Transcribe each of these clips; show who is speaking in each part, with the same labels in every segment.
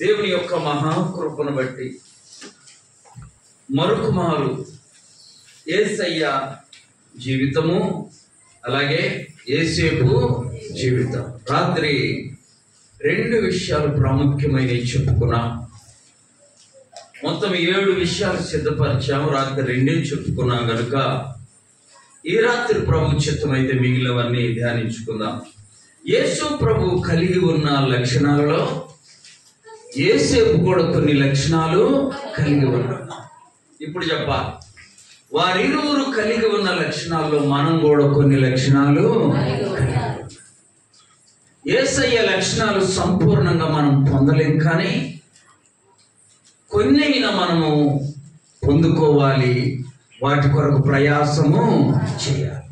Speaker 1: దేవుని యొక్క మహాకృపను బట్టి మరొక మారు యేసయ్య జీవితము అలాగే యేసేపు జీవితం రాత్రి రెండు విషయాలు ప్రాముఖ్యమైనవి చెప్పుకున్నాం. మొత్తం 7 విషయాలు సిద్ధపరిచాము. రాత్రి 2 చెప్పుకున్నాం కనుక ఈ రాత్రి ప్రభు చిత్తమైతే మిగిలినవన్నీ ధ్యానించుకుందాం. యేసు ప్రభు కలిగి ఉన్న లక్షణాలలో యేసేపు కూడా కొన్ని లక్షణాలు కలిగి ఉన్నాడు. ఇప్పుడు చెప్పాలి, వారిరువురు కలిగి ఉన్న లక్షణాల్లో మనం కూడా కొన్ని లక్షణాలు. యేసయ్య లక్షణాలు సంపూర్ణంగా మనం పొందలేం, కానీ కొన్నైనా మనము పొందుకోవాలి, వాటి కొరకు ప్రయాసము చేయాలి.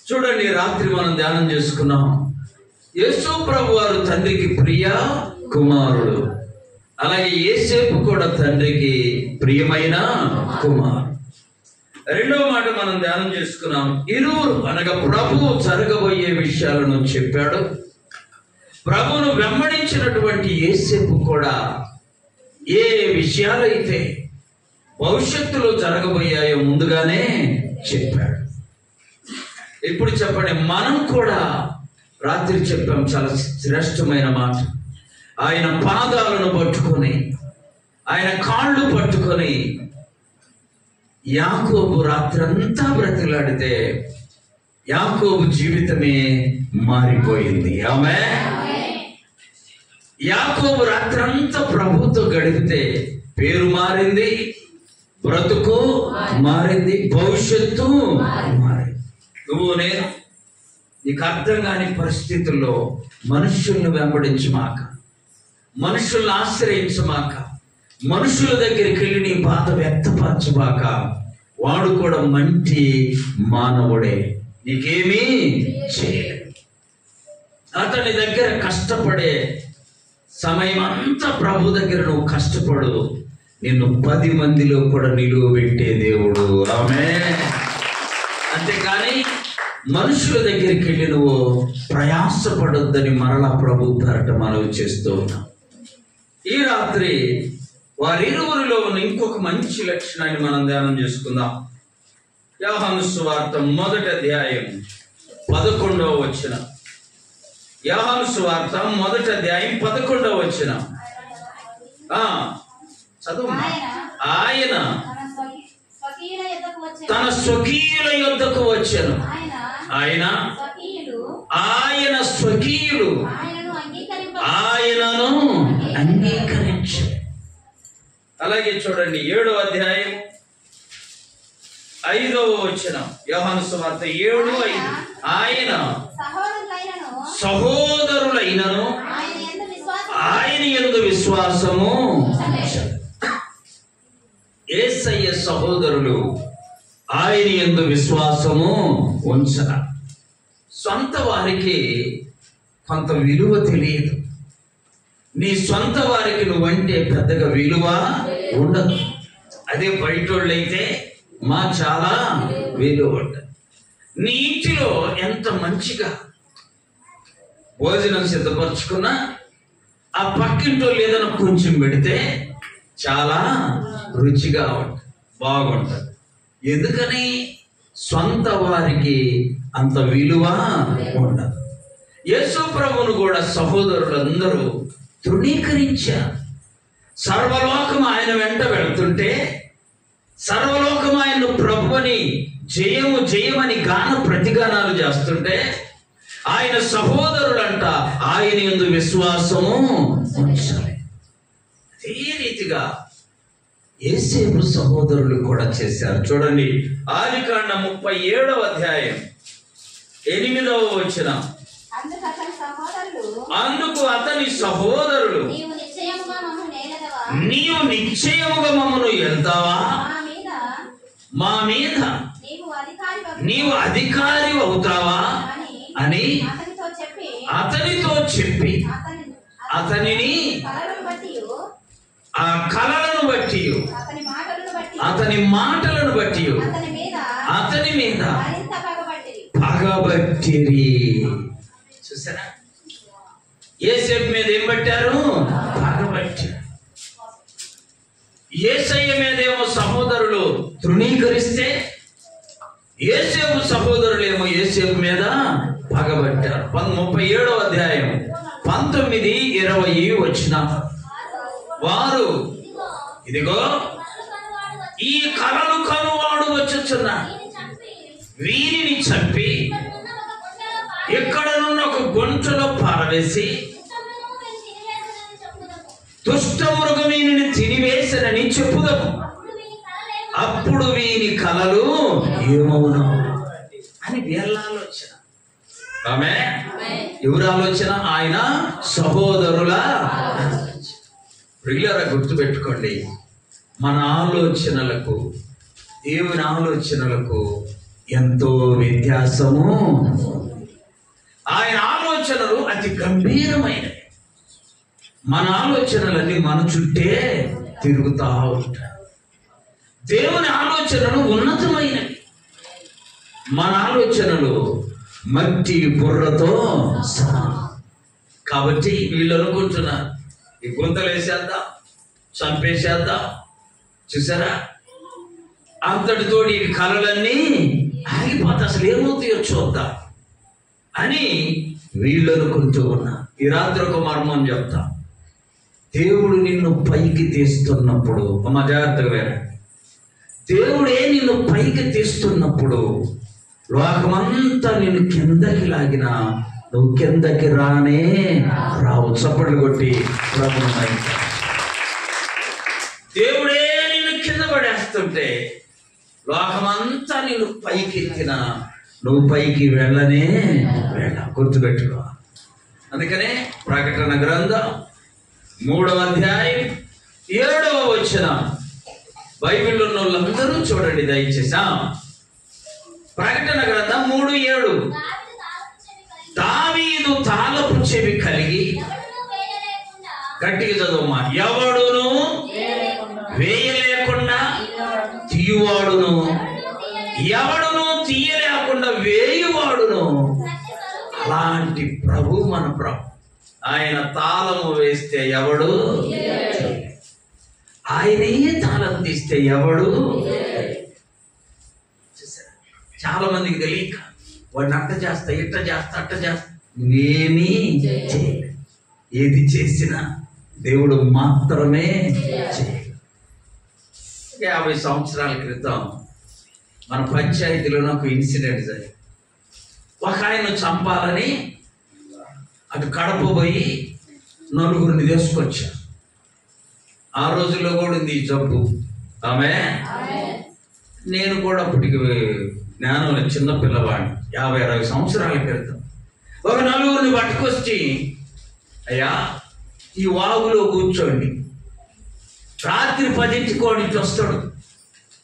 Speaker 1: చూడండి, రాత్రి మనం ధ్యానం చేసుకున్నాం. యేసు ప్రభు వారు తండ్రికి ప్రియ కుమారుడు, అలాగే యేసేపు కూడా తండ్రికి ప్రియమైన కుమారుడు. రెండవ మాట మనం ధ్యానం చేసుకున్నాం. ఇరువురు అనగా ప్రభువు జరగబోయే విషయాలను చెప్పాడు. ప్రభువును వెంబడించినటువంటి యేసేపు కూడా ఏ విషయాలైతే భవిష్యత్తులో జరగబోయాయో ముందుగానే చెప్పాడు. ఇప్పుడు చెప్పండి, మనం కూడా రాత్రి చెప్పాం చాలా శ్రేష్టమైన మాట. ఆయన పాదాలను పట్టుకొని, ఆయన కాళ్ళు పట్టుకొని యాకోబు రాత్రంతా బ్రతిలాడితే యాకోబు జీవితమే మారిపోయింది. ఆమేన్. యాకోబు రాత్రంతా ప్రభుతో గడిపితే పేరు మారింది, బ్రతుకు మారింది, భవిష్యత్తు మారింది. నువ్వు నేను నీకు అర్థం కాని పరిస్థితుల్లో మనుషులను వెంబడించమాక, మనుషులను ఆశ్రయించమాక, మనుషుల దగ్గరికి వెళ్ళి నీ బాధ వ్యక్తపరచమాక. వాడు కూడా మంటి మానవుడే, నీకేమీ చేయలేడు. అతని దగ్గర కష్టపడే సమయం అంతా ప్రభు దగ్గర నువ్వు కష్టపడు, నిన్ను 10 మందిలో కూడా నిలువబెట్టే దేవుడు. ఆమేన్. అంతేకాని మనుషుల దగ్గరికి వెళ్ళి నువ్వు ప్రయాసపడొద్దని మరలా ప్రభు పేరట మనవి చేస్తూ ఉన్నాం. ఈ రాత్రి వారిరువురిలో ఉన్న ఇంకొక మంచి లక్షణాన్ని మనం ధ్యానం చేసుకుందాం. యోహాను సువార్త 1వ అధ్యాయం 11వ వచనం. యోహాను సువార్త 1వ అధ్యాయం 11వ వచనం. చదువు. ఆయన తన స్వకీయుల యొద్దకు వచ్చెను. ఆయన స్వకీయులు ఆయనను అంగీకరించారు. అలాగే చూడండి 7వ అధ్యాయం 5వ వచనం. యోహాను సువార్త 7:5. ఆయన సహోదరులైనను ఆయన యందు విశ్వాసము. యేసయ్య సహోదరులు ఆయన యందు విశ్వాసము ఉంచరా. సొంత వారికి కొంత విలువ తెలియదు. నీ సొంత వారికి నువ్వంటే పెద్దగా విలువ ఉండదు. అదే బయటోళ్ళైతే మా చాలా విలువ ఉంటుంది. నీ ఇంటిలో ఎంత మంచిగా భోజనం సిద్ధపరచుకున్నా ఆ పక్కింటోళ్ళు ఏదైనా కొంచెం పెడితే చాలా రుచిగా ఉంటుంది, బాగుంటుంది. ఎందుకని? సొంత వారికి అంత విలువ ఉండదు. యేసు ప్రభువును కూడా సహోదరులందరూ తృణీకరించారు. సర్వలోకం ఆయన వెంట వెళ్తుంటే, సర్వలోకం ఆయన్ను ప్రభువని జయము జయమని గాన ప్రతిగానాలు చేస్తుంటే, ఆయన సహోదరులంట ఆయన యందు విశ్వాసము ఉంచాలి. అదే రీతిగా యేసేపు సహోదరులు కూడా చేశారు. చూడండి, ఆదికాండం 37వ అధ్యాయం 8వ వచనం. అందుకు అతని సహోదరులు, నీవు నిశ్చయముగా మమ్మను వెళ్తావా? మా మీద నీవు అధికారి అవుతావా అని అతనితో చెప్పి అతనిని ఆ కలలను బట్టి అతని మాటలను బట్టి అతని మీద పగబట్టిరి. చూసారా? యేసేపు మీద ఏం పట్టారు? పగబట్టారు. యేసయ్య మీదేమో సహోదరులు తృణీకరిస్తే యేసేపు సహోదరులేమో యేసేపు మీద పగబట్టారు. 37వ అధ్యాయం 19-20 వచ్చిన వారు, ఇదిగో ఈ కలలు కనువాడు వచ్చుచున్నాడు, వీరిని చంపి ఎక్కడనున్న ఒక గుంటలో పారవేసి దుష్ట మృగం వీనిని తినివేసనని చెప్పుదాము, అప్పుడు వీని కలలు ఏమవును అని వీళ్ళ ఆలోచన. ఆమె ఎవరు ఆలోచన? ఆయన సహోదరుల రెగ్యులర్గా గుర్తుపెట్టుకోండి, మన ఆలోచనలకు దేవుని ఆలోచనలకు ఎంతో వ్యత్యాసము. ఆయన ఆలోచనలు అతి గంభీరమైనవి. మన ఆలోచనలన్నీ మన చుట్టే తిరుగుతా ఉంటాయి. దేవుని ఆలోచనలు ఉన్నతమైనవి. మన ఆలోచనలు మట్టి బుర్రతో సమానం. కాబట్టి వీళ్ళు అనుకుంటున్నారు, ఈ గుంతలు వేసేద్దాం, చంపేసేద్దాం. చూసారా, అంతటితో ఈ కళలన్నీ ఆగిపోతే అసలు ఏమవుతాయో చూద్దాం అని వీళ్ళు అనుకుంటూ ఉన్నారు. ఈ రాత్రి ఒక మర్మం చెప్తా. దేవుడు నిన్ను పైకి తీస్తున్నప్పుడు, మా జాగ్రత్తగా వేరే, దేవుడే నిన్ను పైకి తీస్తున్నప్పుడు లోకమంతా నిన్ను కిందకి లాగినా నువ్వు కిందకి రానే రావు. చప్పట్లు కొట్టి ప్రభువుని. దేవుడే నిన్ను కింద పడేస్తుంటే లోకమంతా నిన్ను పైకి ఎత్తినా నువ్వు పైకి వెళ్ళనే వెళ్ళ. గుర్తుపెట్టుకో. అందుకనే ప్రకటన గ్రంథం 3వ అధ్యాయం 7వ వచనం బైబిల్లో ఉన్న వాళ్ళందరూ చూడండి దయచేసి. ప్రకటన గ్రంథం 3:7, దావీదు తాళపు చెవి కలిగి, గట్టిగా చదువుమా, ఎవడును వేయలేకుండా తీయువాడును, ఎవడును తీయలేకుండా వేయువాడును. అలాంటి ప్రభు మన ప్రభు. ఆయన తాళము వేస్తే ఎవడు, ఆయనే తాళం తీస్తే ఎవడు. చాలా మందికి తెలియక వాడిని అట్ట చేస్తా, ఇట్ట చేస్తా, అట్ట చేస్తా, నువ్వేమీ చేయలేదు. ఏది చేసినా దేవుడు మాత్రమే చేయలేదు. 50 సంవత్సరాల క్రితం మన పంచాయతీలో ఒక ఇన్సిడెంట్ జరిగింది. ఒక ఆయన చంపాలని అటు కడప పోయి 4గురిని తీసుకొచ్చారు. ఆ రోజుల్లో కూడా ఉంది ఈ జబ్బు. ఆమె నేను కూడా అప్పటికి జ్ఞానం చిన్న పిల్లవాడిని, 50-60 సంవత్సరాల క్రితం ఒక 4గురిని పట్టుకొచ్చి, అయ్యా ఈ వాగులో కూర్చోండి, రాత్రి 10ంటికి వాడికి వస్తాడు,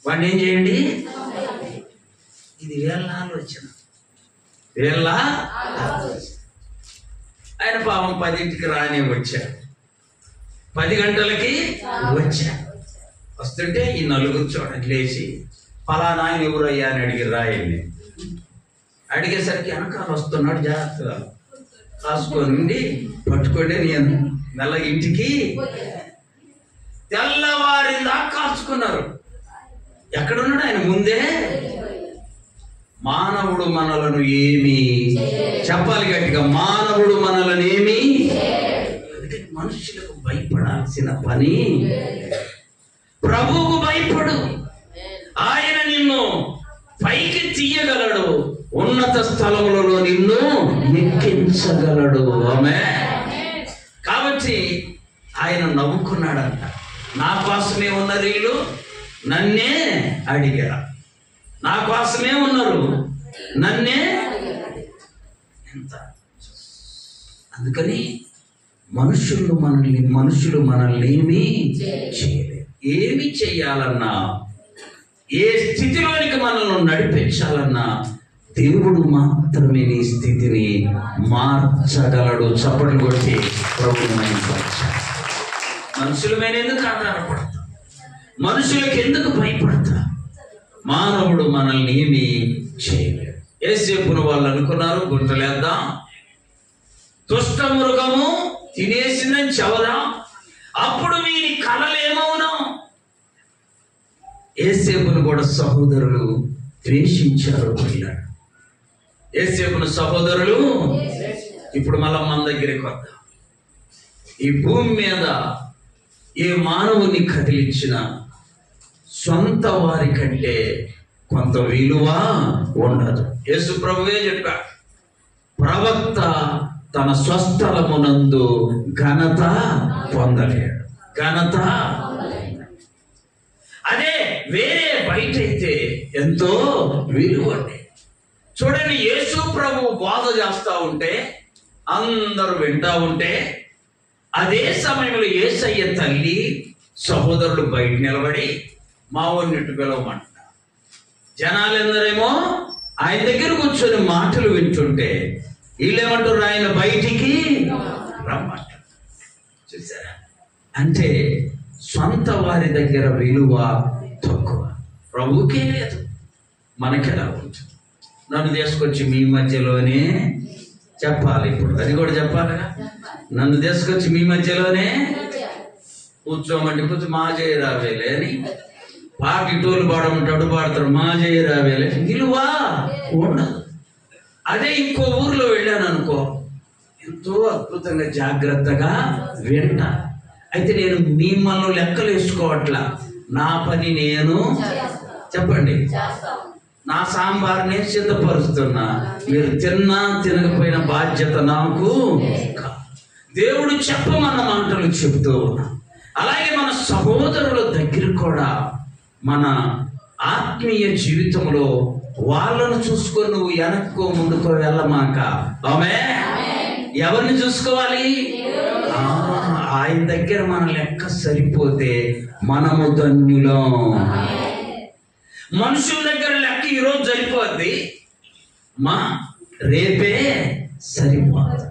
Speaker 1: వాడిని ఏం చేయండి. ఇది వీళ్ళ ఆలోచన, వీళ్ళ ఆయన పాపం 10ంటికి రానే వచ్చాడు. 10 గంటలకి వచ్చాడు. వస్తుంటే ఈ 4గురు చూడండి లేచి, ఫలానా ఆయన ఎవరయ్యా అని అడిగి రాయండి. అడిగేసరికి వెనకాల వస్తున్నాడు, జాగ్రత్తగా కాసుకొని పట్టుకోండి, నేను మెల్లగా ఇంటికి. తెల్లవారిందా కాచుకున్నారు. ఎక్కడున్నాడు ఆయన? ముందే. మానవుడు మనలను ఏమి చెప్పాలి గట్టిగా, మానవుడు మనలను ఏమి. మనుషులకు భయపడాల్సిన పని, ప్రభువుకు భయపడు. ఆయన నిన్ను పైకి తీయగలడు, ఉన్నత స్థలములలో నిన్ను ఎక్కించగలడు. ఆమేన్. కాబట్టి ఆయన నవ్వుకున్నాడంట, నా కోసమే ఉన్నారు వీళ్ళు, నన్నే అడిగారు, నా కోసమే ఉన్నారు, నన్నే. ఎంత అందుకని మనుషులు మనల్ని ఏమీ చేయలేరు. ఏమి చేయాలన్నా, ఏ స్థితిలోనికి మనల్ని నడిపించాలన్నా దేవుడు మాత్రమే నీ స్థితిని మార్చగలడు. చప్పట్లు కొట్టి ప్రభువుని మైంపరచాలి. మనుషుల మీద ఎందుకు ఆధారపడతా, మనుషులకు ఎందుకు భయపడతా? మానవుడు మనల్ని ఏమి చేయలేడు. యేసేపును వాళ్ళు అనుకున్నారు, గుంటలేద్దాం, దుష్ట మృగము తినేసిందని చెవదా? అప్పుడు వీని కలలేమవును? యేసేపును కూడా సహోదరులు ద్వేషించారు. యేసేపును సహోదరులు. ఇప్పుడు మళ్ళా మన దగ్గరికి వద్దాం. ఈ భూమి మీద ఏ మానవుని కదిలించిన సొంత వారి కంటే కొంత విలువ ఉండదు. యేసు ప్రభువే చెప్పాడు, ప్రవక్త తన స్వస్థలమునందు ఘనత పొందలేడు. ఘనత అదే వేరే బయట అయితే ఎంతో విలువ. చూడండి, యేసు ప్రభు బోధ చేస్తా ఉంటే అందరూ వింటా ఉంటే, అదే సమయంలో యేసయ్య తల్లి సహోదరులు బయట నిలబడి మా ఊరిని పిలవమంట. జనాలందరేమో ఆయన దగ్గర కూర్చొని మాటలు వింటుంటే వీళ్ళేమంటారు, ఆయన బయటికి రమ్మంట. చూసారా? అంటే సొంత వారి దగ్గర విలువ తక్కువ. ప్రభువుకే లేదు, మనకెలా ఉంటుంది? నన్ను తీసుకొచ్చి మీ మధ్యలోనే చెప్పాలి. ఇప్పుడు అది కూడా చెప్పాలిగా. నన్ను తీసుకొచ్చి మీ మధ్యలోనే కూర్చోమంటే కూర్చో మా జయరావేలే అని పాటి టోలు పాడమంటాడు, పాడతారు మా జయరావేలే. విలువ ఉండదు. అదే ఇంకో ఊర్లో వెళ్ళాను అనుకో, ఎంతో అద్భుతంగా జాగ్రత్తగా వింటా. అయితే నేను మిమ్మల్ని లెక్కలు వేసుకోవట్లా, నా పని నేను చెప్పండి, నా సాంబార్ని సిద్ధపరుస్తున్నా. మీరు తిన్నా తినకపోయిన బాధ్యత నాకు. దేవుడు చెప్పమన్న మాటలు చెబుతూ ఉన్నా. అలాగే మన సహోదరుల దగ్గర కూడా మన ఆత్మీయ జీవితంలో వాళ్ళను చూసుకొని నువ్వు వెనక్కో ముందుకో వెళ్ళమాక. ఆమేన్. ఎవరిని చూసుకోవాలి? ఆయన దగ్గర మన లెక్క సరిపోతే మనము ధన్యులం. మనుషుల దగ్గర లెక్క ఈరోజు సరిపోద్ది, మా రేపే సరిపోదు.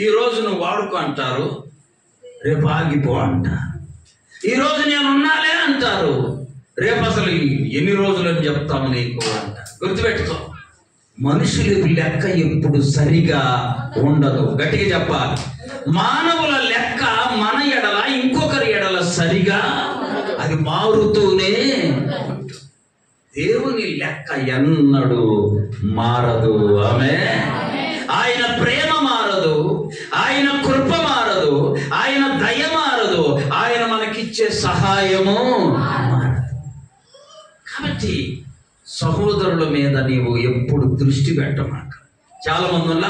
Speaker 1: ఈరోజు నువ్వు వాడుకో అంటారు, రేపు ఆగిపో అంటారు. ఈరోజు నేను ఉన్నాలే అంటారు, రేపు అసలు ఎన్ని రోజులు అని చెప్తాము నీకు అంటారు. గుర్తుపెట్టుకో, మనుషుల లెక్క ఎప్పుడు సరిగా ఉండదు. గట్టిగా చెప్పాలి. మానవుల లెక్క మన ఎడల ఇంకొకరి ఎడల సరిగా అది మారుతూనే ఉంటుంది. దేవుని లెక్క ఎన్నడూ మారదు. ఆమేన్. ఆయన ప్రేమ మారదు, ఆయన కృప మారదు, ఆయన దయ మారదు, ఆయన మనకిచ్చే సహాయము మారదు. కాబట్టి సహోదరుల మీద నీవు ఎప్పుడు దృష్టి పెట్టమాక. చాలా మంది వల్ల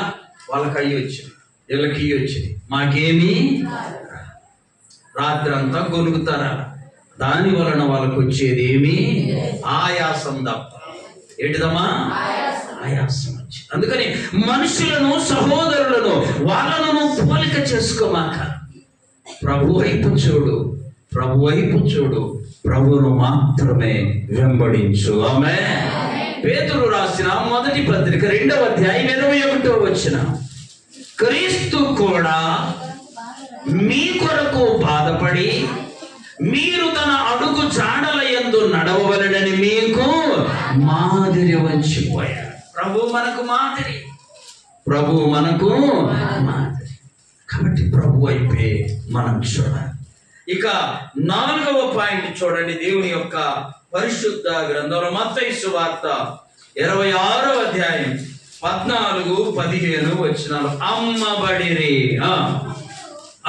Speaker 1: వాళ్ళకి అయ్యి వచ్చింది, వీళ్ళకి ఇయ్యి వచ్చింది, మాకేమీ రాత్రి అంతా గొనుగుతారా. దాని వలన వాళ్ళకు వచ్చేది ఏమి? ఆయాసం తప్ప. ఏంటిదమ్మా? ఆయాసం వచ్చి. అందుకని మనుషులను, సహోదరులను, వాళ్ళను పోలిక చేసుకోమాక. ప్రభు వైపు చూడు, ప్రభు వైపు చూడు, ప్రభువును మాత్రమే వెంబడించు. ఆమేన్. పేతురు రాసిన మొదటి పత్రిక 2వ అధ్యాయం 21వ వచనం, క్రీస్తు కూడా మీ కొరకు బాధపడి మీరు తన అడుగు జాడల యందు నడవవలెనని మీకు మాదిరి వంచిపోయారు. ప్రభు మనకు మాదిరి, ప్రభు మనకు మాదిరి. కాబట్టి ప్రభు వైపే మనం చూడాలి. ఇక 4వ పాయింట్ చూడండి, దేవుని యొక్క పరిశుద్ధ గ్రంథంలో మత్తయి సువార్త 26వ అధ్యాయం 14, 15 వచనాలు. అమ్మబడిరి.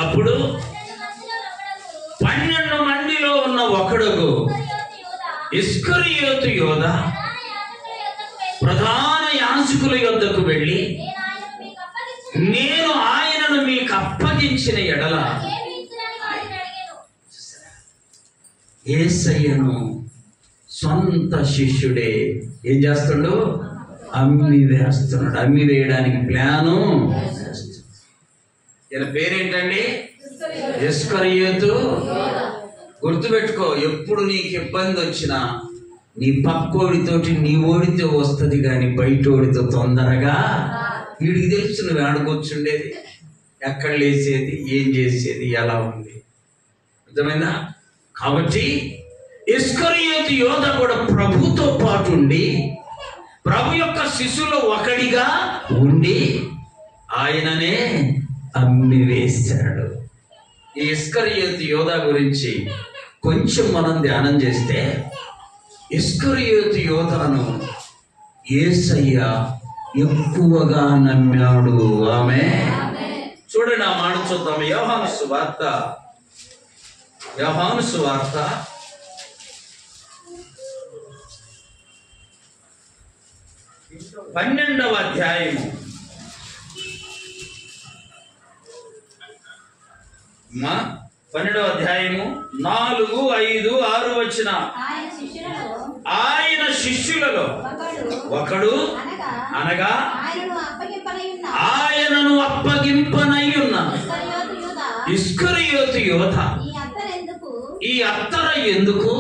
Speaker 1: అప్పుడు 12 మందిలో ఉన్న ఒకడుగు ఇస్కరియోతు యోధ ప్రధాన యాజకుల యొద్దకు వెళ్ళి, నేను ఆయనను మీకు అప్పగించిన ఎడల యేసయ్యను సొంత శిష్యుడే ఏం చేస్తాడు? అమ్మి వేస్తున్నాడు. అమ్మి వేయడానికి ప్లాను. ఈయన పేరేంటండి? ఇస్కరియోతు. గుర్తుపెట్టుకో, ఎప్పుడు నీకు ఇబ్బంది వచ్చినా నీ పక్కోడితోటి నీ ఓడితో వస్తుంది, కానీ బయట ఓడితో తొందరగా. వీడికి తెలుసు నువ్వు ఆడుకొచ్చుండేది, ఎక్కడ లేచేది, ఏం చేసేది, ఎలా ఉంది. అర్థమైందా? కాబట్టి ఇస్కరియోతు యోధ కూడా ప్రభుతో పాటు ఉండి, ప్రభు యొక్క శిష్యులో ఒకడిగా ఉండి, ఆయననే అమ్మివేశాడు. ఈ ఇస్కరియోతు యోధ గురించి కొంచెం మనం ధ్యానం చేస్తే, ఇస్కరియోతు యోధను యేసయ్య ఎక్కువగా నమ్మాడు. ఆమె చూడండి, ఆ మాట చూద్దాం. యోహాను సువార్త 12వ అధ్యాయము 4, 5, 6 వచ్చిన, ఆయన శిష్యులలో ఒకడు అనగా ఆయనను అప్పగింపనయ్యున్న ఇస్కరియోతు యోధ ఈ అత్తర ఎందుకు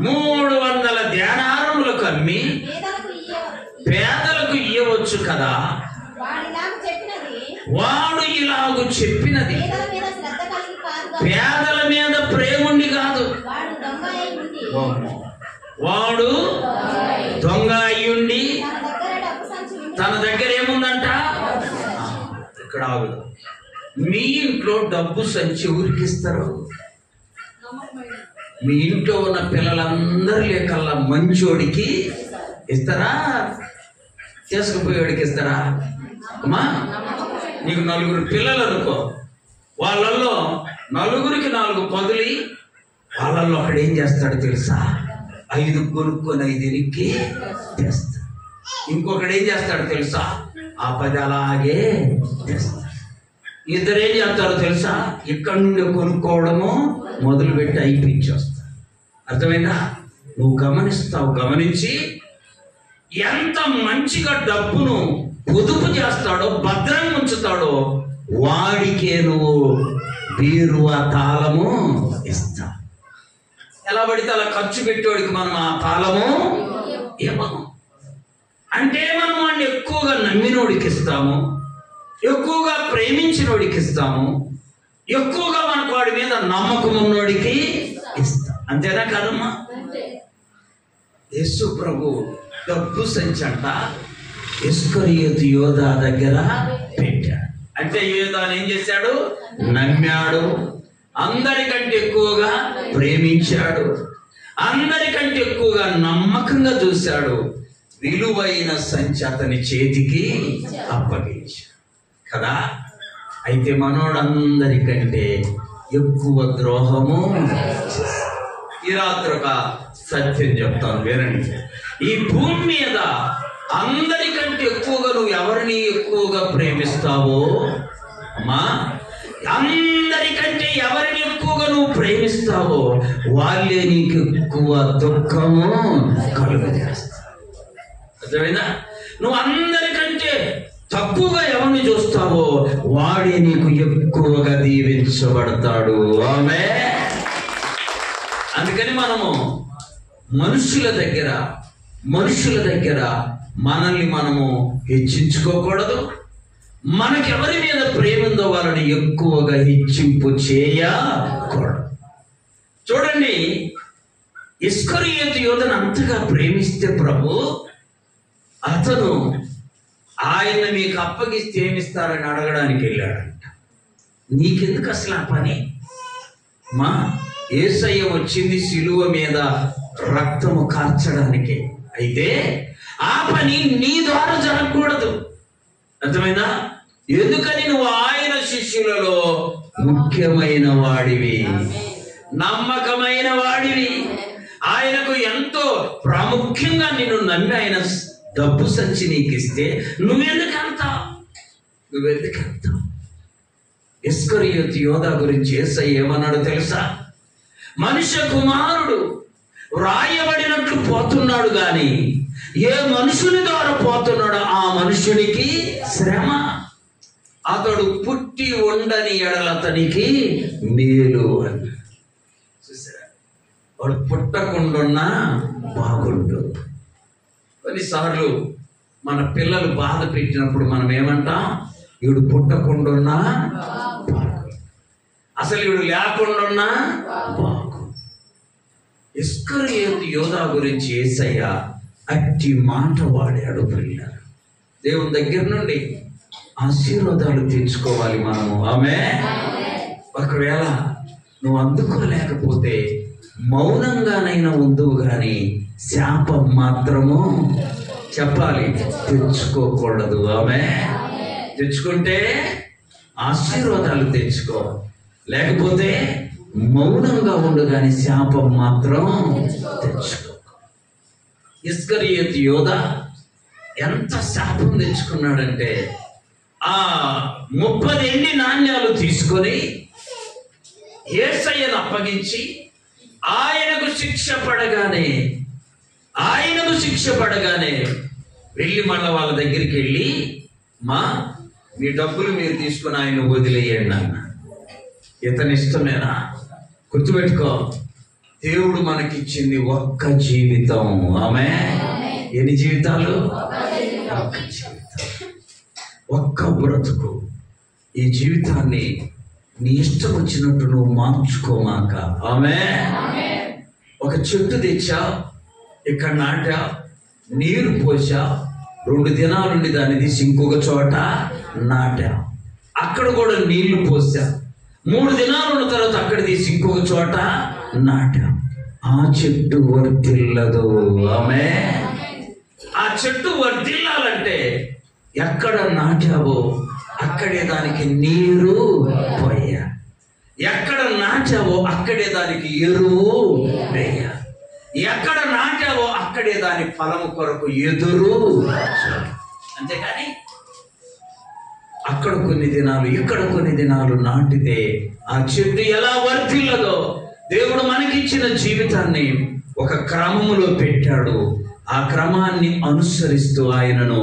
Speaker 1: 300 దేనారములకు అమ్మి పేదలకు ఇయ్యవచ్చు కదా. వాడు ఇలాగు చెప్పినది పేదల మీద ప్రేముండి కాదు, వాడు దొంగ అయ్యుండి తన దగ్గర ఏముందంట. ఇక్కడ ఆగుదు. మీ ఇంట్లో డబ్బు సంచి ఊరికిస్తారు? మీ ఇంట్లో ఉన్న పిల్లలందరి లేకల్లా మంచోడికి ఇస్తారా, చేసుకుపోయేవాడికి ఇస్తారా? అమ్మా, నీకు 4 పిల్లలు అనుకో, వాళ్ళల్లో 4కి 4 పదులి, వాళ్ళల్లో ఒకడు ఏం చేస్తాడు తెలుసా? 5 కొనుక్కొని 5 ఎనికి చేస్తాడు. ఇంకొకడు ఏం చేస్తాడు తెలుసా? ఆ 10 అలాగే చేస్తాడు. ఇద్దరు ఏం చేస్తారో తెలుసా? ఇక్కడ నుండి కొనుక్కోవడము మొదలుపెట్టి అయిపించేస్తారు. అర్థమైందా? నువ్వు గమనిస్తావు. గమనించి ఎంత మంచిగా డబ్బును పొదుపు చేస్తాడో, భద్రంగా ఉంచుతాడో, వాడికే నువ్వు బీరువా తాళము ఇస్తా. ఎలా పడితే అలా ఖర్చు పెట్టేవాడికి మనం ఆ తాళము ఇవ్వము. అంటే మనం వాడిని ఎక్కువగా నమ్మినోడికి ఇస్తాము, ఎక్కువగా ప్రేమించినోడికి ఇస్తాము, ఎక్కువగా మనకు వాడి మీద నమ్మకం ఉన్నోడికి ఇస్తాం. అంతేనా కాదమ్మా? యేసు ప్రభు డబ్బు సంచంట ఇస్కరియోతు యోధ దగ్గర పెట్టాడు. అంటే యోధాను ఏం చేశాడు? నమ్మాడు, అందరికంటే ఎక్కువగా ప్రేమించాడు, అందరికంటే ఎక్కువగా నమ్మకంగా చూశాడు. విలువైన సంచి అతని చేతికి అప్పగించాడు కదా. అయితే మనోడందరికంటే ఎక్కువ ద్రోహము. ఈ రాత్రి ఒక సత్యం చెప్తాను, వినండి. ఈ భూమి మీద అందరికంటే ఎక్కువగా నువ్వు ఎవరిని ఎక్కువగా ప్రేమిస్తావో అమ్మా, అందరికంటే ఎవరిని ఎక్కువగా నువ్వు ప్రేమిస్తావో వాళ్ళే నీకు ఎక్కువ దుఃఖము కలుగజేస్తారు. అర్థమైందా? నువ్వు అందరికంటే తక్కువగా ఎవరిని చూస్తావో వాడే నీకు ఎక్కువగా దీవించబడతాడు. ఆమేన్. అందుకని మనము మనుషుల దగ్గర మనల్ని మనము హెచ్చించుకోకూడదు. మనకెవరి మీద ప్రేమ ఉందో వాళ్ళని ఎక్కువగా హెచ్చింపు చేయకూడదు. చూడండి, ఇస్కరియోతు యోధను అంతగా ప్రేమిస్తే ప్రభు, అతను ఆయన మీకు అప్పగిస్తే ఏమిస్తారని అడగడానికి వెళ్ళాడంట. నీకెందుకు అసలు ఆ పని? మా యేసయ్య వచ్చింది సిలువ మీద రక్తము కార్చడానికి. అయితే ఆ పని నీ ద్వారా జరగకూడదు. అర్థమైందా? ఎందుకని నువ్వు ఆయన శిష్యులలో ముఖ్యమైన వాడివి, నమ్మకమైన వాడివి. ఆయనకు ఎంతో ప్రాముఖ్యంగా నిన్ను నమ్మి ఆయన డబ్బు సంచి నీకు ఇస్తే నువ్వెందుకు అంటావు? ఇస్కరియోతు యోధ గురించి యేసయ్య ఏమన్నాడు తెలుసా? మనుష్య కుమారుడు రాయబడినట్లు పోతున్నాడు గాని ఏ మనుషుని ద్వారా పోతున్నాడో ఆ మనుషునికి శ్రమ. అతడు పుట్టి ఉండని ఎడల అతనికి మేలు అని. చూసారా? వాడు పుట్టకుండా బాగుండు. కొన్నిసార్లు మన పిల్లలు బాధ పెట్టినప్పుడు మనం ఏమంటాం? వీడు పుట్టకుండా అసలు వీడు లేకుండా బాగు. ఇస్కరియోతు యోధ గురించి యేసయ్య అట్టి మాట వాడాడు. పిల్లలు దేవుని దగ్గర నుండి ఆశీర్వాదాలు తెచ్చుకోవాలి మనము. ఆమేన్. ఒకవేళ నువ్వు అందుకోలేకపోతే మౌనంగానైనా ఉందువు కానీ శాపం మాత్రము చెప్పాలి, తెచ్చుకోకూడదు. ఆమేన్. తెచ్చుకుంటే ఆశీర్వాదాలు తెచ్చుకో, లేకపోతే మౌనంగా ఉండు కానీ శాపం మాత్రం తెచ్చుకో. ఇస్కరియోతు యోధ ఎంత శాపం తెచ్చుకున్నాడంటే ఆ 30 ఎండి నాణ్యాలు తీసుకొని యేసయ్యను అప్పగించి ఆయనకు శిక్ష పడగానే వెళ్ళి మళ్ళీ వాళ్ళ దగ్గరికి వెళ్ళి, మీ డబ్బులు మీరు తీసుకుని ఆయన వదిలేయండి అన్న. ఇతని ఇష్టమేనా? గుర్తుపెట్టుకో, దేవుడు మనకిచ్చింది ఒక్క జీవితం. ఆమేన్. ఎన్ని జీవితాలు? ఒక్క జీవితం, ఒక్క బ్రతుకు. ఈ జీవితాన్ని నీ ఇష్టం వచ్చినట్టు నువ్వు మార్చుకోమాక. ఆమేన్. ఒక చెట్టు తెచ్చా, ఇక్కడ నాటా, నీరు పోసా, 2 దినాలుండి దాన్ని తీసి ఇంకొక చోట నాటా, అక్కడ కూడా నీళ్లు పోసా, 3 దినాలు ఉన్న తర్వాత అక్కడ తీసి ఇంకొక చోట నాటా. ఆ చెట్టు వర్ధిల్లదు. ఆమేన్. ఆ చెట్టు వర్ధిల్లాలంటే ఎక్కడ నాటావో అక్కడే దానికి నీరు పోయా, ఎక్కడ నాటావో అక్కడే దానికి ఎరువు వేయ, ఎక్కడ నాటావో అక్కడే దాని ఫలము కొరకు ఎదురు. అంతేకాని అక్కడ కొన్ని దినాలు ఇక్కడ కొన్ని దినాలు నాటితే ఆ చెట్టు ఎలా వర్ధిల్లదో, దేవుడు మనకిచ్చిన జీవితాన్ని ఒక క్రమములో పెట్టాడు. ఆ క్రమాన్ని అనుసరిస్తూ ఆయనను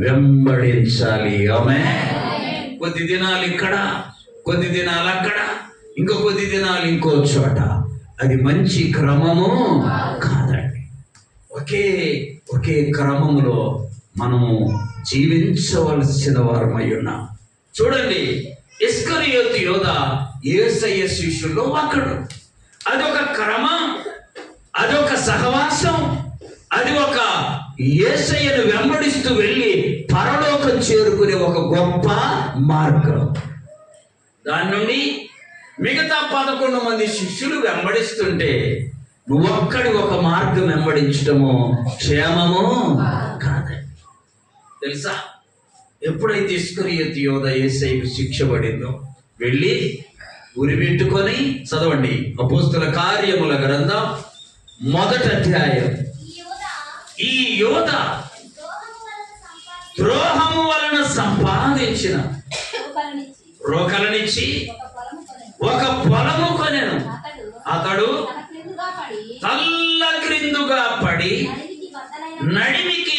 Speaker 1: వెంబడించాలి. ఆమేన్. కొద్ది దినాలు ఇక్కడ, కొద్ది దినాలు అక్కడ, ఇంకో కొద్ది దినాలు ఇంకో చోట, అది మంచి క్రమము కాదండి. ఒకే క్రమములో మనము జీవించవలసిన వారమై ఉన్నాం. చూడండి, ఇస్కరియోతు యోధ యేసయ్య శిష్యుల్లో ఒకడు. అదొక క్రమం, అదొక సహవాసం, అది ఒక యేసయ్యను వెంబడిస్తూ వెళ్ళి పరలోకం చేరుకునే ఒక గొప్ప మార్గం. దాని నుండి మిగతా 11 మంది శిష్యులు వెంబడిస్తుంటే నువ్వొక్కడి ఒక మార్గం వెంబడించడము క్షేమము కాదండి. తెలుసా, ఎప్పుడైతే ఇస్కరియోతు యోధ యేసయ్యకు శిక్ష పడిందో వెళ్ళి ఉరిపెట్టుకొని, చదవండి అపోస్తల కార్యముల గ్రంథం 1వ అధ్యాయం. ఈ యోధ ద్రోహము వలన సంపాదించిన రోకలనిచ్చి ఒక పొలము కొనెను. అతడు తల్ల క్రిందుగా పడి నడిమికి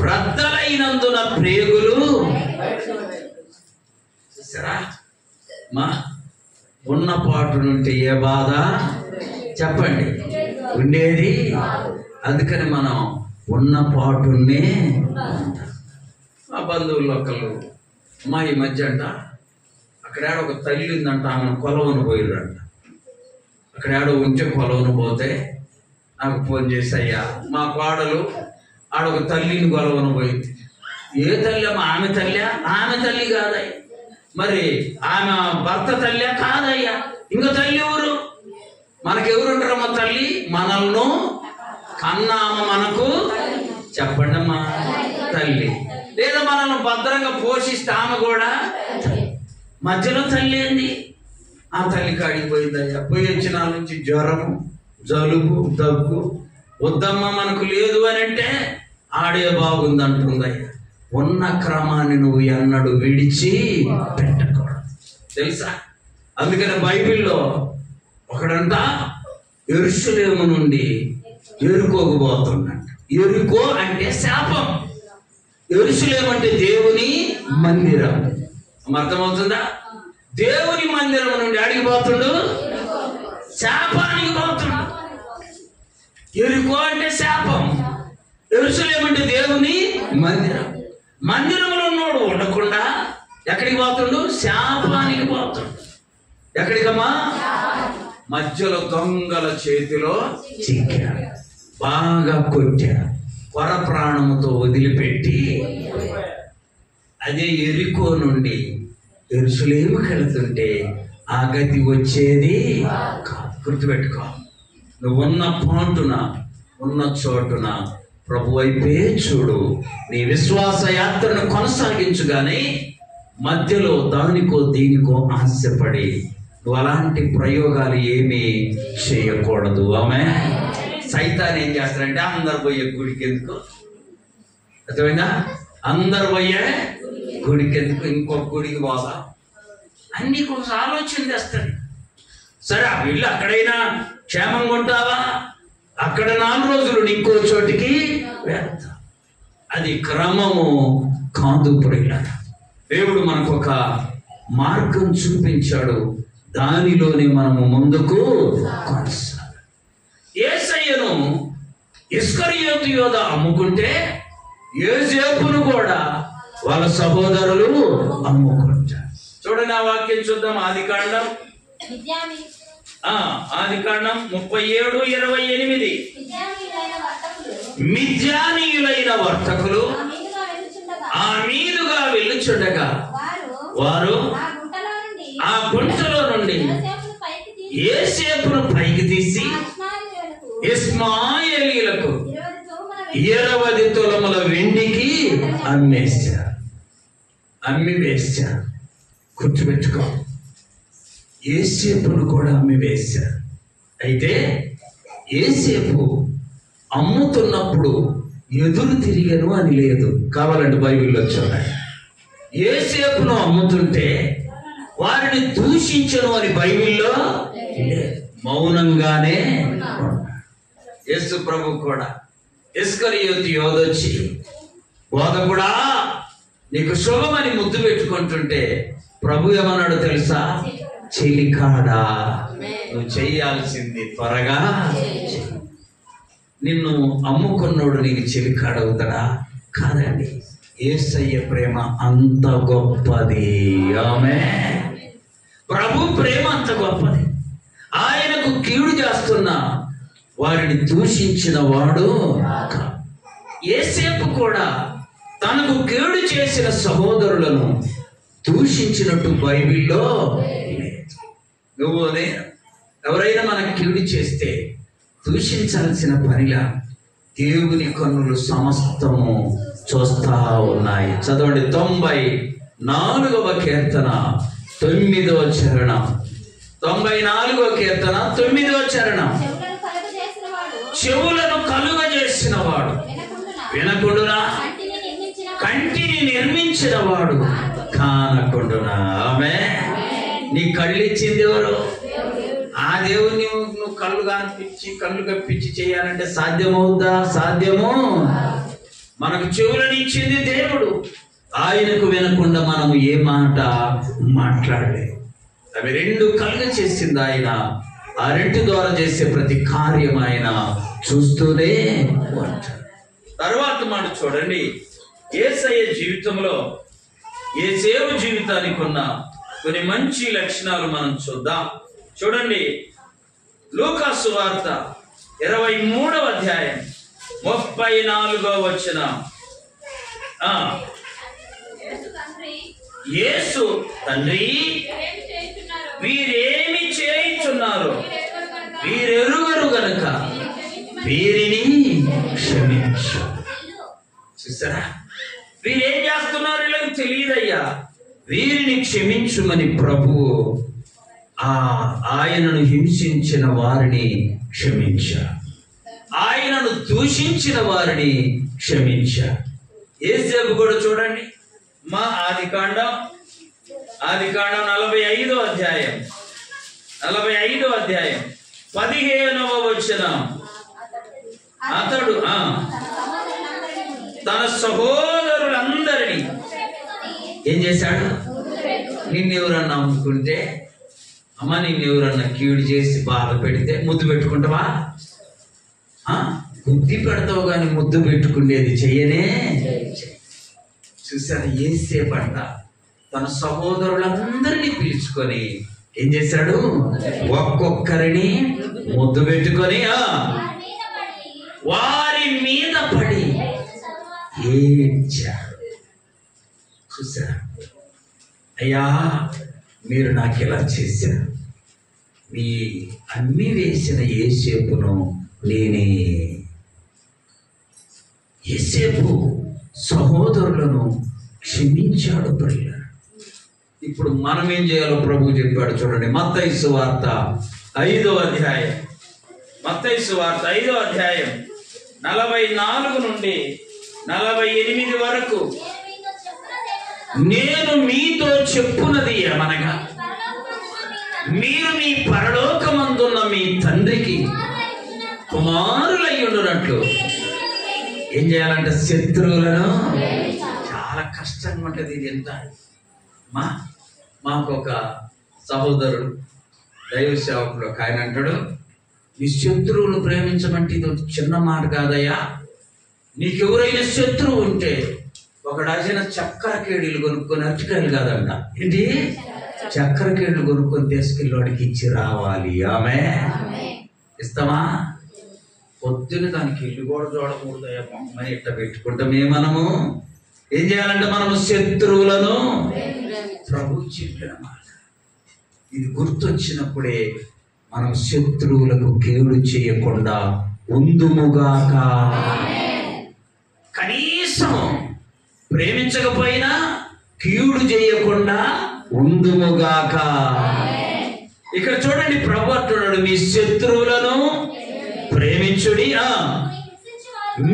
Speaker 1: బ్రద్దలైనందున ప్రేగులు. చూసారా, మా ఉన్న పాటు నుండి ఏ బాధ చెప్పండి ఉండేది. అందుకని మనం ఉన్న పాటునే. మా బంధువులు ఒకళ్ళు ఈ మధ్య అంట అక్కడ ఒక తల్లి ఉందంట, ఆమె కొలవను పోయిరంట. అక్కడ ఉంటే కొలవను పోతే నాకు ఫోన్ చేసి, అయ్యా మా కోడలు ఆడొక తల్లిని కొలవను పోయింది. ఏ తల్లి అమ్మా? ఆమె తల్లి? ఆమె తల్లి కాదయ్యా. మరి ఆమె భర్త తల్లి? కాదయ్యా. ఇంకో తల్లి ఎవరు? మనకెవరుంటారమ్మా తల్లి? మనల్ని కన్నామ మనకు చెప్పండి అమ్మా తల్లి. లేదా మనల్ని భద్రంగా పోషిస్తే ఆమె కూడా మధ్యలో తల్లి ఏంది? ఆ తల్లి కాడికి పోయిందయ్యా. పోయి వచ్చిన నుంచి జ్వరము, జలుబు, దగ్గు, వద్దమ్మా మనకు లేదు అని అంటే ఆడే బాగుందంటుందయ్యా. ఉన్న క్రమాన్ని నువ్వు ఎన్నడూ విడిచి పెట్టకూడదు. తెలుసా, అందుకని బైబిల్లో ఒకడంట యెరూషలేము నుండి యెరికోకు పోతున్నాడు. యెరికో అంటే శాపం, యెరూషలేము అంటే దేవుని మందిరం. అర్థమవుతుందా? దేవుని మందిరం నుండి అడిగి పోతుండు, శాపానికి పోతుండు. యెరికో అంటే శాపం, యెరూషలేము అంటే దేవుని మందిరం. మందిరంలో ఉన్నోడు ఉండకుండా ఎక్కడికి పోతుండు? శాపానికి పోతుండు. ఎక్కడికమ్మా? మధ్యలో దొంగల చేతిలో చిక్కాడు, బాగా కొట్టాడు, కొర ప్రాణముతో వదిలిపెట్టి అదే యెరికో నుండి యెరూషలేముకి వెళుతుంటే ఆ గతి వచ్చేది కాదు. గుర్తుపెట్టుకో, నువ్వు ఉన్న పాటున ఉన్న చోటున ప్రభు వైపే చూడు. నీ విశ్వాస యాత్రను కొనసాగించు, కానీ మధ్యలో దానికో దీనికో ఆశపడి నువ్వు అలాంటి ప్రయోగాలు ఏమీ చేయకూడదు. ఆమె సైతాన్ ఏం చేస్తాడంటే అందరు పోయే గుడికి ఎందుకు, అర్థమైందా? అందరు పోయే గుడికి ఎందుకు, ఇంకొక గుడికి పోదా అన్ని కొంచెం ఆలోచన చేస్తాడు. సరే ఆ వీళ్ళు అక్కడైనా క్షేమంగా ఉంటావా, అక్కడ 4 రోజులు ఇంకో చోటికి వెళ్తా. అది క్రమము కాదు ప్రియులార. దేవుడు మనకు ఒక మార్గం చూపించాడు, దానిలోనే మనము ముందుకు కొనసాగాలి. యేసయ్యను ఇస్కరియోతు యోధ అమ్ముకుంటే యోసేపును కూడా వాళ్ళ సహోదరులు అమ్ముకుంటారు. చూడండి ఆ వాక్యం చూద్దాం. ఆదికాండం 37:28. మిద్యానీయులైన వర్తకులు ఆ మీదుగా వెళ్ళుచుండగా వారు ఆ గుంటలో నుండి యోసేపును పైకి తీసి ఇష్మాయేలీయులకు 20 తులముల వెండికి అమ్మి వేశారు. గుర్తుపెట్టుకో, యోసేపును కూడా అమ్మి వేశారు. అయితే యోసేపు అమ్ముతున్నప్పుడు ఎదురు తిరిగను అని లేదు. కావాలంటే బైబిల్లో చూడండి. యోసేపును అమ్ముతుంటే వారిని దూషించను అని బైబిల్లో లేదు. మౌనంగానే యేసు ప్రభు కూడా ఇస్కరియోతు యోధొచ్చి బోధకుడా నీకు శుభమని ముద్దు పెట్టుకుంటుంటే ప్రభు ఏమన్నాడు తెలుసా? చెలికాడా, నువ్వు చెయ్యాల్సింది త్వరగా. నిన్ను అమ్ముకున్నోడు నీకు చెలికాడవుతాడా? కాదండి. యేసయ్య ప్రేమ అంత గొప్పది. ఆమేన్. ప్రభు ప్రేమ అంత గొప్పది. ఆయనకు కీడు చేస్తున్న వారిని దూషించిన వాడు. యోసేపు కూడా తనకు కీడు చేసిన సహోదరులను దూషించినట్టు బైబిల్లో నువ్వు ఎవరైనా మనకు కీడు చేస్తే దూషించాల్సిన పనిలా దేవుని కన్నులు సమస్తము చూస్తా ఉన్నాయి. చదవండి 94వ కీర్తన 9వ చరణం. 94వ కీర్తన 9వ చరణం. చెవులను కలుగజేసిన వాడు వినకుండునా, కంటిని నిర్మించిన వాడు కానకుండునా. ఆమేన్. నీ కళ్ళు ఇచ్చింది ఎవరు? ఆ దేవుణ్ణి నువ్వు కళ్ళు కనిపించి కళ్ళు కప్పించి చేయాలంటే సాధ్యమవుద్దా? సాధ్యము. మనకు చెవులను ఇచ్చింది దేవుడు. ఆయనకు వినకుండా మనము ఏ మాట మాట్లాడలేదు. అవి 2 కళ్ళు చేసింది ఆయన. ఆ 2 ద్వారా చేసే ప్రతి కార్యం ఆయన చూస్తూనే ఉంటాడు. తర్వాత మాట చూడండి. యేసయ్య జీవితంలో యేసేపు జీవితానికి ఉన్న కొన్ని మంచి లక్షణాలు మనం చూద్దాం. చూడండి, లూకా సువార్త 23వ అధ్యాయం 34వ వచనం. యేసు తండ్రి వీరేమి చేయుచున్నారు వీరెరుగరు గనుక వీరిని క్షమించు. చూసారా, వీరేం చేస్తున్నారు వీళ్ళకి తెలియదయ్యా, వీరిని క్షమించుమని ప్రభువు ఆయనను హింసించిన వారిని క్షమించారు, ఆయనను దూషించిన వారిని క్షమించారు. యేసేపు కూడా చూడండి, మా ఆదికాండం 45వ అధ్యాయం 15వ వచనం. అతడు తన సహోదరులందరినీ ఏం చేశాడు? నిన్నెవరన్నా అమ్ముకుంటే, అమ్మ నిన్నెవరన్నా కీడు చేసి బాధ పెడితే ముద్దు పెట్టుకుంటావా? బుద్ధి పెడతావు కానీ ముద్దు పెట్టుకునేది చెయ్యనే. చూసారు, యేసేపంట తన సహోదరులందరినీ పిలుచుకొని ఏం చేశాడు? ఒక్కొక్కరిని ముద్దు పెట్టుకొని వారి మీద పడి ఏడ్చాడు. చూసారా, అయ్యా మీరు నాకు ఇలా చేశారు, మీ అన్ని వేసిన యోసేపును నేనే. యోసేపు సహోదరులను క్షమించాడు ప్రియులారా. ఇప్పుడు మనం ఏం చేయాలో ప్రభు చెప్పాడు చూడండి. మత్తయి సువార్త 5వ అధ్యాయం, మత్తయి సువార్త 5వ అధ్యాయం 44 నుండి 48 వరకు. నేను మీతో చెప్పున్నది ఏమనగా, మీరు మీ పరలోకమందున్న మీ తండ్రికి కుమారులయ్యుండునట్లు ఏం చేయాలంటే శత్రువులను. చాలా కష్టంగా ఉంటుంది ఇది. ఎంత మాకు ఒక సహోదరుడు దైవ సేవకుడు ఒక ఆయన అంటాడు, నీ శత్రువులు ప్రేమించమంటే ఇది చిన్న మాట కాదయ్యా. నీకెవరైనా శత్రువు ఉంటే ఒక డజన చక్కెర కేడీలు కొనుక్కొని, అరటికాయలు కాదంట, ఏంటి చక్కెర కేడీలు కొనుక్కొని తీసుకెళ్ళి వాడికి ఇచ్చి రావాలి. ఆమె ఇస్తామా? పొద్దున దానికి ఇల్లు కూడా చూడకూడదయ్యా, అమ్మాయి ఇట్ట పెట్టుకుంటామే. మనము ఏం చేయాలంటే మనము శత్రువులను ప్రభు చెప్పిన మాట ఇది గుర్తొచ్చినప్పుడే మనం శత్రువులకు కీడు చేయకుండా ఉందుముగాక. కనీసం ప్రేమించకపోయినా కీడు చేయకుండా ఉందుముగాక. ఇక్కడ చూడండి, ప్రభు అంటున్నాడు, మీ శత్రువులను ప్రేమించుడి,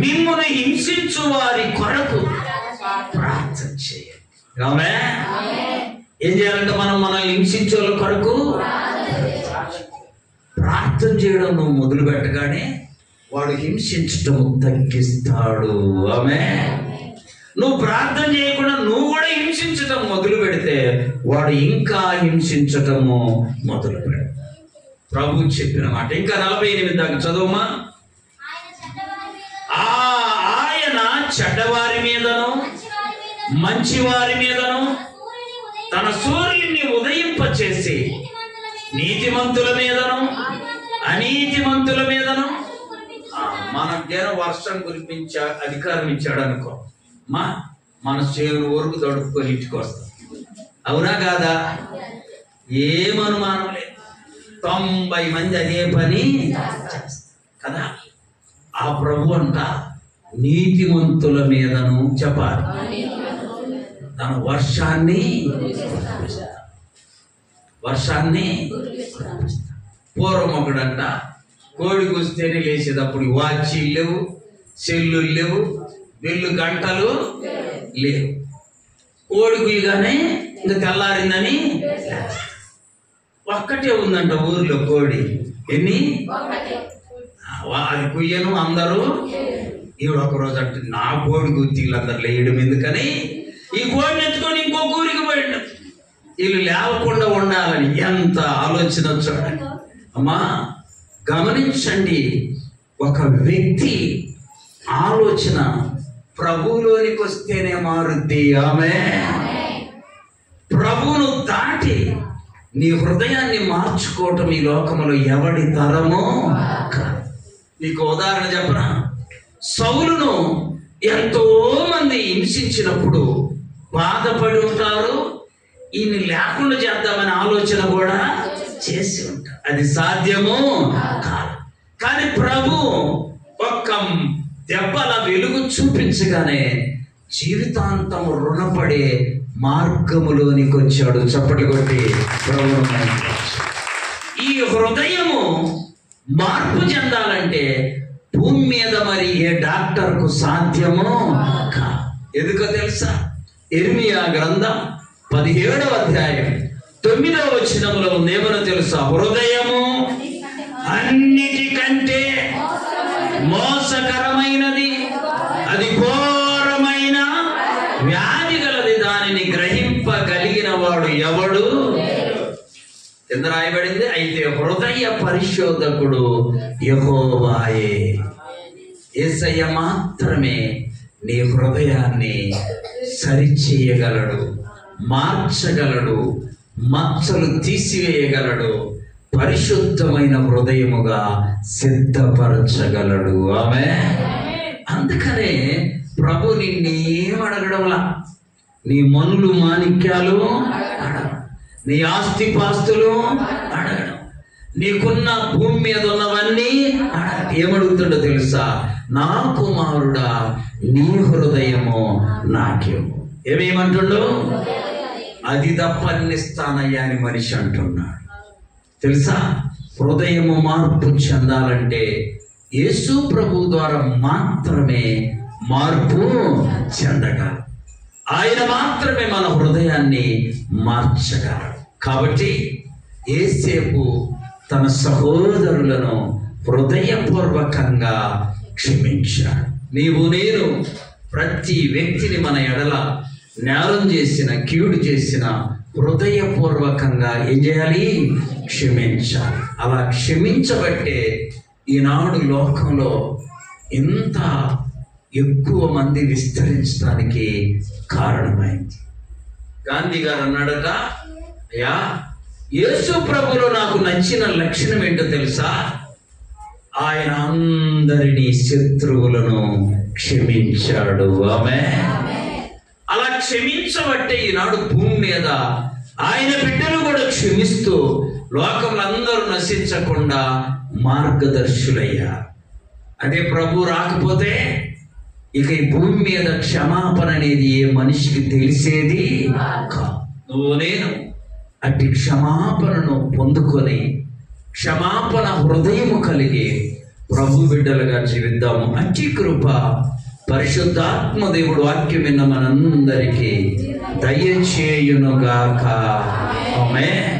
Speaker 1: మిమ్మును హింసించు వారి కొరకు ప్రార్థన చేయండి. ఏం చేయాలంటే మనం హింసించే వాళ్ళ కొరకు ప్రార్థన చేయడం నువ్వు మొదలు పెట్టగానే వాడు హింసించటము తగ్గిస్తాడు. ఆమె నువ్వు ప్రార్థన చేయకుండా నువ్వు కూడా హింసించటం మొదలు పెడితే వాడు ఇంకా హింసించటము మొదలు పెడతాడు. ప్రభు చెప్పిన మాట. ఇంకా 48 దాకా చదువుమా. ఆయన చెడ్డవారి మీదను మంచివారి మీదను తన సూర్యుని ఉదయింపచేసి నీతిమంతుల మీదను అనీతిమంతుల మీదను మన జన వర్షం కురిపించే అధికారం ఇచ్చాడు అనుకో, మన చేరు వరకు తడుపుకొని ఇంటికి వస్తాం. అవునా కాదా? ఏమనుమానం లేదు. 90 మంది అదే పని కదా. ఆ ప్రభు అంట నీతిమంతుల మీదను చెప్పాలి తన వర్షాన్ని పూర్వం ఒకడంట కోడి కూస్తేనే లేచేటప్పుడు వాచీలు లేవు, సెల్లులు లేవు, వెళ్ళు గంటలు లేవు. కోడి కుయ్యగానే ఇంకా తెల్లారిందని ఒక్కటే ఉందంట ఊర్లో కోడి. ఎన్ని? అది కుయ్యను అందరూ. ఈవిడ ఒకరోజు అంటే నా కోడి గుర్తి వీళ్ళందరూ లేయడం ఎందుకని ఈ కోడిని ఎత్తుకొని ఇంకో ఊరికి పోయిండు. వీళ్ళు లేవకుండా ఉండాలని ఎంత ఆలోచన చూడండి. అమ్మా గమనించండి, ఒక వ్యక్తి ఆలోచన ప్రభువులోనికి వస్తేనే మారుద్ది. ఆమె ప్రభువును దాటి నీ హృదయాన్ని మార్చుకోవటం ఈ లోకంలో ఎవడి తరమో. నీకు ఉదాహరణ చెప్పనా? సౌలును ఎంతో మంది హింసించినప్పుడు బాధపడి ఉంటారు, ఈయన లేకుండా చేద్దామనే ఆలోచన కూడా చేసి ఉంటారు. అది సాధ్యమో కాదు. కానీ ప్రభు ఒక్క దెబ్బల వెలుగు చూపించగానే జీవితాంతం రుణపడే మార్గములోనికి వచ్చాడు. చప్పట్లు కొట్టి ప్రభు. ఈ హృదయము మార్పు చెందాలంటే భూమి మీద మరి ఏ డాక్టర్కు సాధ్యమో కాదు. ఎందుకో తెలుసా? ఇర్మియా గ్రంథం 17వ అధ్యాయం 9వ వచనంలో ఉందేమో తెలుసా? హృదయము అన్నిటికంటే మోసకరమైనది, అది ఘోరమైన వ్యాధి గలది, దానిని గ్రహింపగలిగిన వాడు ఎవడు? కింద రాయబడింది, అయితే హృదయ పరిశోధకుడు యెహోవాయే. యేసయ్య మాత్రమే నీ హృదయాన్ని సరిచేయగలడు, మార్చగలడు, మచ్చలు తీసివేయగలడు, పరిశుద్ధమైన హృదయముగా సిద్ధపరచగలడు. ఆమె అందుకనే ప్రభు నిన్నేం అడగడంలా, నీ మనులు మాణిక్యాలు అడగడం, నీ ఆస్తి పాస్తులు అడగడం, నీకున్న భూమి మీద ఉన్నవన్నీ ఏమడుగుతుండో తెలుసా? నా కుమారుడా నీ హృదయము నాకేమో. ఏమేమంటుండో? అది తప్ప అన్నిస్తానయ్యా అని మనిషి అంటున్నాడు. తెలుసా, హృదయము మార్పు చెందాలంటే యేసు ప్రభు ద్వారా మాత్రమే మార్పు చెందగలరు. ఆయన మాత్రమే మన హృదయాన్ని మార్చగలరు. కాబట్టి యేసేపు తన సహోదరులను హృదయపూర్వకంగా క్షమించాడు. నీవు నేను ప్రతి వ్యక్తిని మన ఎడల నేరం చేసిన, కీడు చేసిన హృదయపూర్వకంగా ఏం చేయాలి? క్షమించాలి. అలా క్షమించబట్టే ఈనాడు లోకంలో ఇంత ఎక్కువ మంది విస్తరించడానికి కారణమైంది. గాంధీ గారు అన్నాడట, అయ్యా యేసు ప్రభులో నాకు నచ్చిన లక్షణం ఏంటో తెలుసా? ఆయన అందరినీ శత్రువులను క్షమించాడు. ఆమేన్. అలా క్షమించబట్టే ఈనాడు భూమి మీద ఆయన బిడ్డలు కూడా క్షమిస్తూ లోకంలో అందరూ నశించకుండా మార్గదర్శులయ్యారు. అదే ప్రభు రాకపోతే ఇక ఈ భూమి మీద క్షమాపణ అనేది ఏ మనిషికి తెలిసేది కాదు. నువ్వు నేను అట్టి క్షమాపణను పొందుకొని క్షమాపణ హృదయము కలిగి ప్రభు బిడ్డలుగా జీవిద్దాము. అట్టి కృప పరిశుద్ధాత్మ దేవుడు వాక్యం విన్న మనందరికీ దయచేయునుగాక. ఆమేన్.